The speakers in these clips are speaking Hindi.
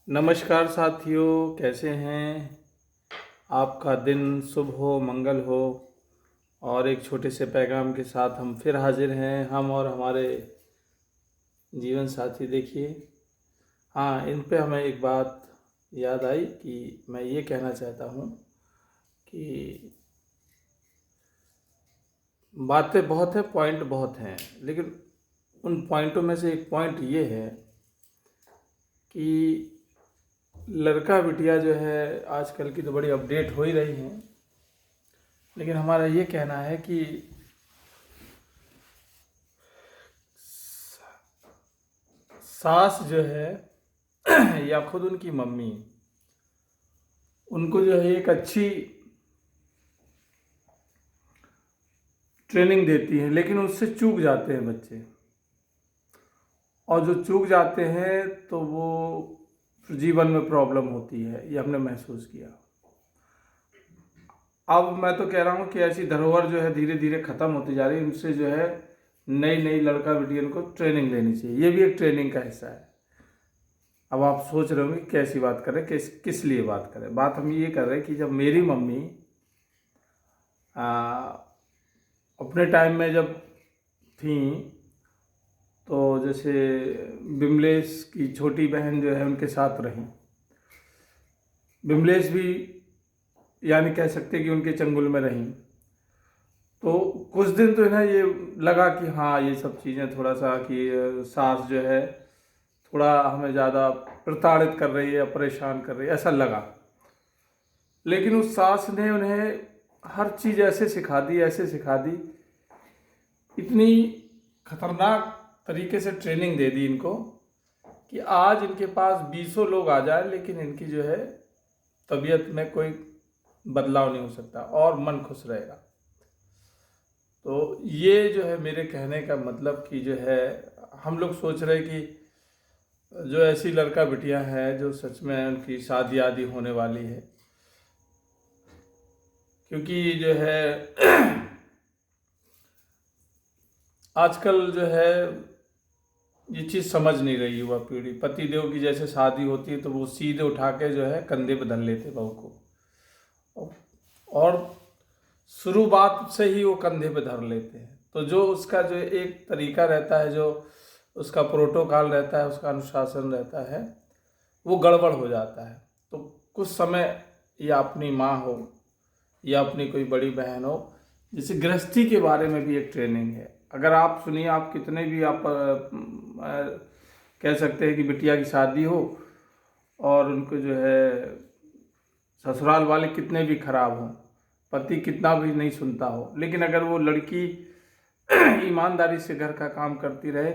नमस्कार साथियों, कैसे हैं? आपका दिन शुभ हो, मंगल हो। और एक छोटे से पैगाम के साथ हम फिर हाजिर हैं, हम और हमारे जीवन साथी। देखिए, हाँ, इन पे हमें एक बात याद आई कि मैं ये कहना चाहता हूँ कि बातें बहुत हैं, पॉइंट बहुत हैं, लेकिन उन पॉइंटों में से एक पॉइंट ये है कि लड़का बिटिया जो है आजकल की तो बड़ी अपडेट हो ही रही हैं। लेकिन हमारा ये कहना है कि सास जो है या खुद उनकी मम्मी उनको जो है एक अच्छी ट्रेनिंग देती है, लेकिन उससे चूक जाते हैं बच्चे। और जो चूक जाते हैं तो वो जीवन में प्रॉब्लम होती है, ये हमने महसूस किया। अब मैं तो कह रहा हूँ कि ऐसी धरोहर जो है धीरे धीरे ख़त्म होती जा रही है। उनसे जो है नई नई लड़का बिटियन को ट्रेनिंग लेनी चाहिए, ये भी एक ट्रेनिंग का हिस्सा है। अब आप सोच रहे होंगे कैसी बात कर रहे हैं, किस लिए बात कर रहे हैं। बात हम ये कर रहे हैं कि जब मेरी मम्मी अपने टाइम में जब थी, तो जैसे बिमलेश की छोटी बहन जो है उनके साथ रही। बिमलेश भी यानी कह सकते हैं कि उनके चंगुल में रही। तो कुछ दिन तो इन्हें ये लगा कि हाँ, ये सब चीज़ें थोड़ा सा कि सास जो है थोड़ा हमें ज़्यादा प्रताड़ित कर रही है, परेशान कर रही है, ऐसा लगा। लेकिन उस सास ने उन्हें हर चीज़ ऐसे सिखा दी, ऐसे सिखा दी, इतनी खतरनाक तरीके से ट्रेनिंग दे दी इनको कि आज इनके पास बीसों लोग आ जाए, लेकिन इनकी जो है तबीयत में कोई बदलाव नहीं हो सकता और मन खुश रहेगा। तो ये जो है मेरे कहने का मतलब कि जो है हम लोग सोच रहे कि जो ऐसी लड़का बिटिया है जो सच में उनकी शादी आदि होने वाली है, क्योंकि जो है आजकल जो है ये चीज़ समझ नहीं रही युवा पीढ़ी। पति देव की जैसे शादी होती है तो वो सीधे उठा के जो है कंधे पे धर लेते बहू को, और शुरुआत से ही वो कंधे पे धर लेते हैं। तो जो उसका जो एक तरीका रहता है, जो उसका प्रोटोकॉल रहता है, उसका अनुशासन रहता है, वो गड़बड़ हो जाता है। तो कुछ समय या अपनी माँ हो या अपनी कोई बड़ी बहन हो, जैसे गृहस्थी के बारे में भी एक ट्रेनिंग है। अगर आप सुनिए, आप कितने भी आप कह सकते हैं कि बिटिया की शादी हो और उनको जो है ससुराल वाले कितने भी खराब हों, पति कितना भी नहीं सुनता हो, लेकिन अगर वो लड़की ईमानदारी से घर का काम करती रहे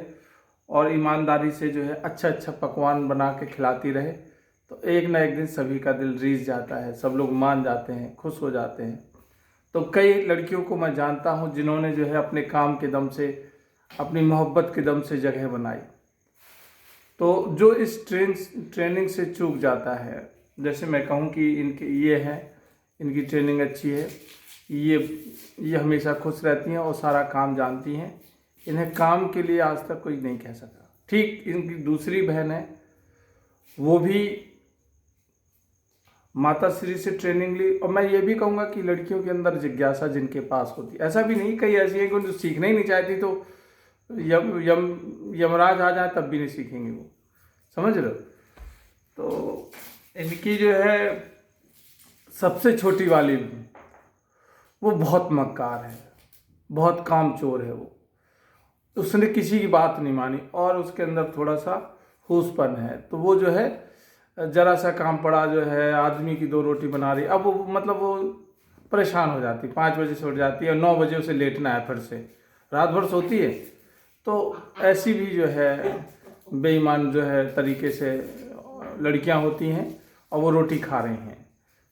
और ईमानदारी से जो है अच्छा अच्छा पकवान बना के खिलाती रहे, तो एक ना एक दिन सभी का दिल रीझ जाता है, सब लोग मान जाते हैं, खुश हो जाते हैं। तो कई लड़कियों को मैं जानता हूँ जिन्होंने जो है अपने काम के दम से, अपनी मोहब्बत के दम से जगह बनाई। तो जो इस ट्रेनिंग से चूक जाता है, जैसे मैं कहूँ कि इनके ये है, इनकी ट्रेनिंग अच्छी है, ये हमेशा खुश रहती हैं और सारा काम जानती हैं, इन्हें काम के लिए आज तक कोई नहीं कह सका। ठीक इनकी दूसरी बहन है, वो भी माता श्री से ट्रेनिंग ली। और मैं ये भी कहूँगा कि लड़कियों के अंदर जिज्ञासा जिनके पास होती, ऐसा भी नहीं, कई ऐसी हैं कि जो सीखना ही नहीं चाहती, तो यमराज आ जाए तब भी नहीं सीखेंगे वो, समझ रहे हो। तो इनकी जो है सबसे छोटी वाली वो बहुत मक्कार है, बहुत कामचोर है। वो उसने किसी की बात नहीं मानी और उसके अंदर थोड़ा सा फूसपन है। तो वो जो है जरा सा काम पड़ा, जो है आदमी की 2 रोटी बना रही, अब वो मतलब वो परेशान हो जाती, 5 बजे से उठ जाती है और 9 बजे उसे लेटना है, फिर से रात भर सोती है। तो ऐसी भी जो है बेईमान जो है तरीके से लड़कियां होती हैं और वो रोटी खा रही हैं,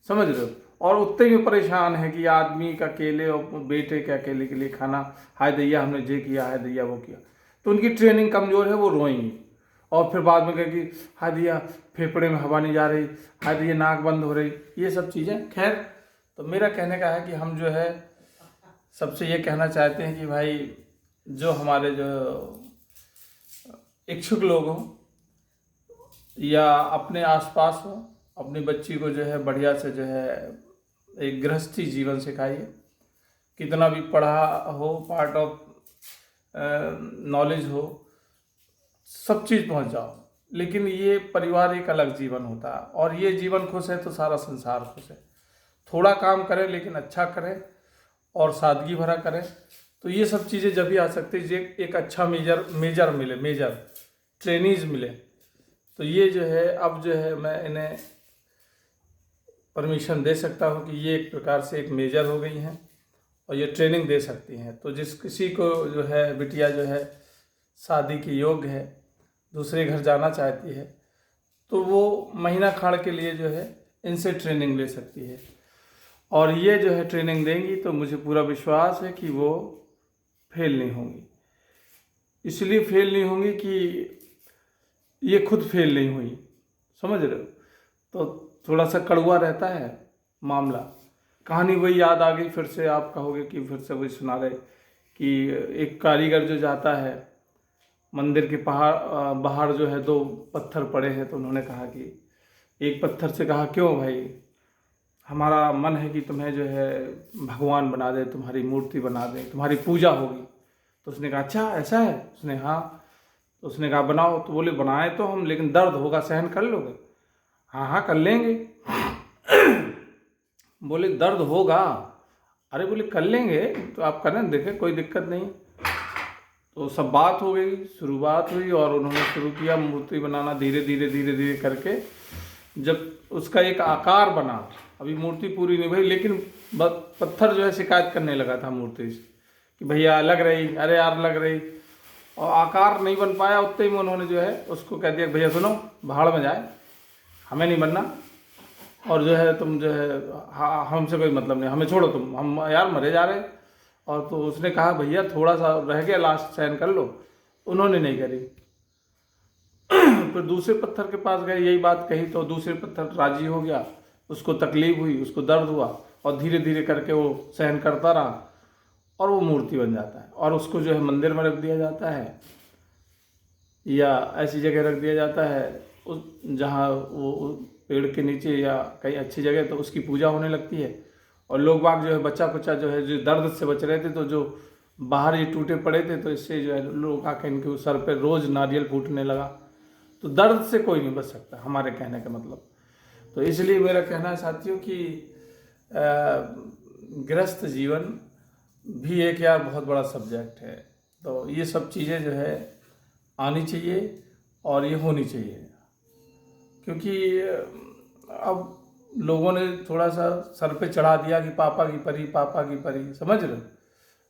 समझ रहे हो। और उतने ही परेशान है कि आदमी का अकेले और बेटे के अकेले के लिए खाना, हाय दैया हमने ये किया, हाय दैया वो किया। तो उनकी ट्रेनिंग कमज़ोर है, वो रोएंगी और फिर बाद में कहेगी हाय दैया फेफड़े में हवा नहीं जा रही, हाय दैया नाक बंद हो रही, ये सब चीज़ें। खैर, तो मेरा कहने का है कि हम जो है सबसे ये कहना चाहते हैं कि भाई जो हमारे जो इच्छुक लोग हों, या अपने आसपास हो, अपनी बच्ची को जो है बढ़िया से जो है एक गृहस्थी जीवन सिखाइए। कितना भी पढ़ा हो, पार्ट ऑफ नॉलेज हो, सब चीज़ पहुंच जाओ, लेकिन ये परिवार एक अलग जीवन होता है, और ये जीवन खुश है तो सारा संसार खुश है। थोड़ा काम करें लेकिन अच्छा करें और सादगी भरा करें, तो ये सब चीज़ें जब भी आ सकती है। एक अच्छा मेजर मिले, मेजर ट्रेनीज मिले, तो ये जो है अब जो है मैं इन्हें परमिशन दे सकता हूँ कि ये एक प्रकार से एक मेजर हो गई हैं और ये ट्रेनिंग दे सकती हैं। तो जिस किसी को जो है बिटिया जो है शादी के योग्य है, दूसरे घर जाना चाहती है, तो वो महीना खाड़ के लिए जो है इनसे ट्रेनिंग ले सकती है। और ये जो है ट्रेनिंग देंगी तो मुझे पूरा विश्वास है कि वो फेल नहीं होंगी। इसलिए फेल नहीं होंगी कि ये खुद फेल नहीं हुई, समझ रहे हो। तो थोड़ा सा कड़वा रहता है मामला। कहानी वही याद आ गई, फिर से आप कहोगे कि फिर से वही सुना रहे कि एक कारीगर जो जाता है मंदिर के बाहर जो है 2 पत्थर पड़े हैं, तो उन्होंने कहा कि एक पत्थर से कहा, क्यों भाई, हमारा मन है कि तुम्हें जो है भगवान बना दे, तुम्हारी मूर्ति बना दे, तुम्हारी पूजा होगी। तो उसने कहा अच्छा ऐसा है। उसने हाँ। तो उसने कहा बनाओ। तो बोले बनाए तो हम, लेकिन दर्द होगा, सहन कर लोगे? हाँ हाँ कर लेंगे। बोले दर्द होगा? अरे बोले कर लेंगे, तो आप करें, देखें कोई दिक्कत नहीं। तो सब बात हो गई, शुरुआत हुई और उन्होंने शुरू किया मूर्ति बनाना, धीरे धीरे धीरे धीरे करके जब उसका एक आकार बना। अभी मूर्ति पूरी नहीं भई, लेकिन पत्थर जो है शिकायत करने लगा था मूर्ति से कि भैया लग रही, अरे यार लग रही, और आकार नहीं बन पाया। उतने में उन्होंने जो है उसको कह दिया भैया सुनो, भाड़ में जाए, हमें नहीं बनना, और जो है तुम जो है हमसे कोई मतलब नहीं, हमें छोड़ो, तुम हम यार मरे जा रहे। और तो उसने कहा भैया थोड़ा सा रह गया, लास्ट साइन कर लो। उन्होंने नहीं करी। फिर दूसरे पत्थर के पास गए, यही बात कही, तो दूसरे पत्थर राजी हो गया। उसको तकलीफ हुई, उसको दर्द हुआ, और धीरे धीरे करके वो सहन करता रहा और वो मूर्ति बन जाता है। और उसको जो है मंदिर में रख दिया जाता है या ऐसी जगह रख दिया जाता है उस जहाँ वो पेड़ के नीचे या कहीं अच्छी जगह, तो उसकी पूजा होने लगती है। और लोग बाग जो है बच्चा कुच्चा जो है जो दर्द से बच रहे थे, तो जो बाहर ये टूटे पड़े थे, तो इससे जो है लोग आके इनके सर पे रोज़ नारियल फूटने लगा। तो दर्द से कोई नहीं बच सकता, हमारे कहने का मतलब। तो इसलिए मेरा कहना है साथियों कि गृहस्थ जीवन भी एक यार बहुत बड़ा सब्जेक्ट है। तो ये सब चीज़ें जो है आनी चाहिए और ये होनी चाहिए, क्योंकि अब लोगों ने थोड़ा सा सर पे चढ़ा दिया कि पापा की परी, पापा की परी, समझ रहे हो।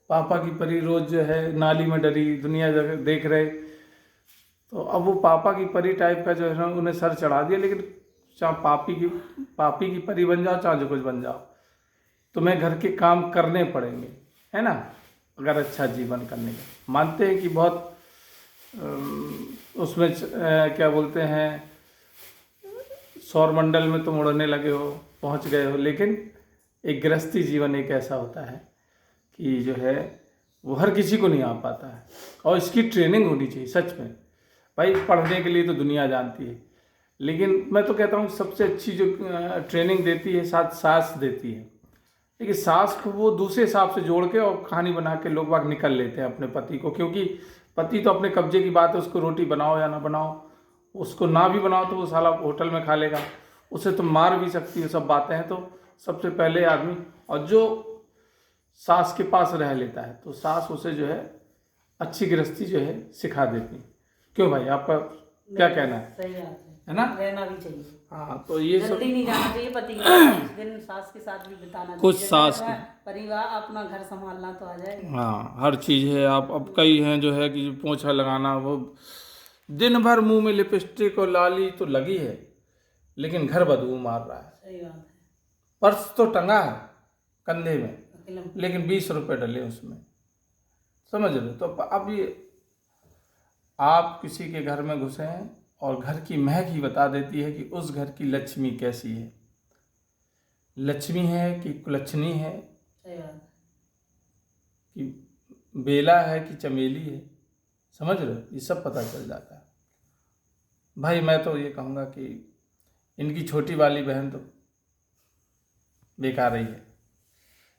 पापा की परी रोज़ जो है नाली में डरी, दुनिया जगह देख रहे, तो अब वो पापा की परी टाइप का जो है ना उन्हें सर चढ़ा दिया। लेकिन चाहे पापी की परी बन जाओ, चाहे जो कुछ बन जाओ, तुम्हें घर के काम करने पड़ेंगे, है ना, अगर अच्छा जीवन करने का। मानते हैं कि बहुत उसमें क्या बोलते हैं, सौरमंडल में तुम उड़ने लगे हो, पहुंच गए हो, लेकिन एक गृहस्थी जीवन एक ऐसा होता है कि जो है वो हर किसी को नहीं आ पाता है, और इसकी ट्रेनिंग होनी चाहिए सच में। भाई पढ़ने के लिए तो दुनिया जानती है, लेकिन मैं तो कहता हूँ सबसे अच्छी जो ट्रेनिंग देती है साथ सास देती है। लेकिन सास को वो दूसरे हिसाब से जोड़ के और कहानी बना के लोग बाग निकल लेते हैं अपने पति को, क्योंकि पति तो अपने कब्जे की बात है, उसको रोटी बनाओ या ना बनाओ, उसको ना भी बनाओ तो वो साला होटल में खा लेगा, उसे तो मार भी सकती है, सब बातें हैं। तो सबसे पहले आदमी, और जो सास के पास रह लेता है तो सास उसे जो है अच्छी गृहस्थी जो है सिखा देती है। क्यों भाई, आपका क्या कहना है? सही बात है ना, रहना भी चाहिए। हाँ, तो ये सब जल्दी नहीं जाना चाहिए पति के साथ, कुछ दिन सास के साथ भी बिताना चाहिए। कुछ सास जैसे परिवार अपना घर संभालना तो आ जाएगा। हाँ, हर चीज़ है। आप अब कई हैं जो है कि पोंछा लगाना, वो दिन भर मुंह में लिपस्टिक और लाली तो लगी है, लेकिन घर बदबू मार रहा है। सही बात है। पर्स तो टंगा है कंधे में, अकेला लेकिन 20 रुपए डले उसमें, समझ लो। तो अब ये आप किसी के घर में घुसे हैं और घर की महक ही बता देती है कि उस घर की लक्ष्मी कैसी है, लक्ष्मी है कि कुलच्छनी है, सही बात है। कि बेला है कि चमेली है, समझ रहे हो, ये सब पता चल जाता है। भाई मैं तो ये कहूँगा कि इनकी छोटी वाली बहन तो बेकार ही है।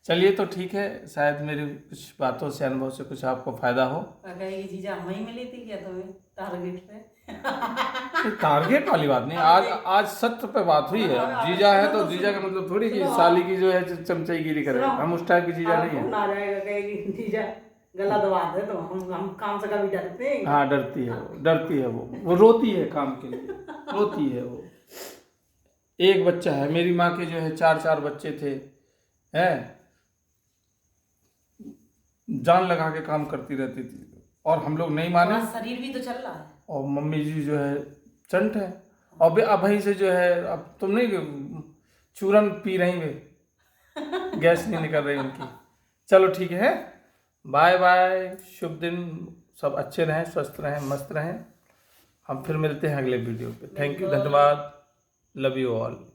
चलिए तो ठीक है, शायद मेरी कुछ बातों से, अनुभव से कुछ आपको फायदा हो। कहेगी जीजा हमें मिली थी क्या तुम्हें टारगेट पे? टारगेट वाली बात नहीं, आज सत्य पे बात हुई है। जीजा है तो जीजा का मतलब थोड़ी कि साली की जो है चमचाईगिरी करे, हम उस टाइप की जीजा नहीं है। आ जाएगा कहेगी जीजा गला दबा दे तो हम काम से कभी डरते हैं। हाँ डरती है वो, डरती है वो रोती है काम के लिए, रोती है वो। एक बच्चा है, मेरी माँ के जो है 4 बच्चे थे, हैं, जान लगा के काम करती रहती थी और हम लोग नहीं माने। थोड़ा शरीर भी तो चल रहा है। और मम्मी जी जो है चंट है, और अब भाई से जो है, अब तुम नहीं चूरन पी रही वे, गैस नहीं निकल रही उनकी। चलो ठीक है, बाय बाय, शुभ दिन, सब अच्छे रहें, स्वस्थ रहें, मस्त रहें। हम फिर मिलते हैं अगले वीडियो पे। थैंक यू, धन्यवाद, लव यू ऑल।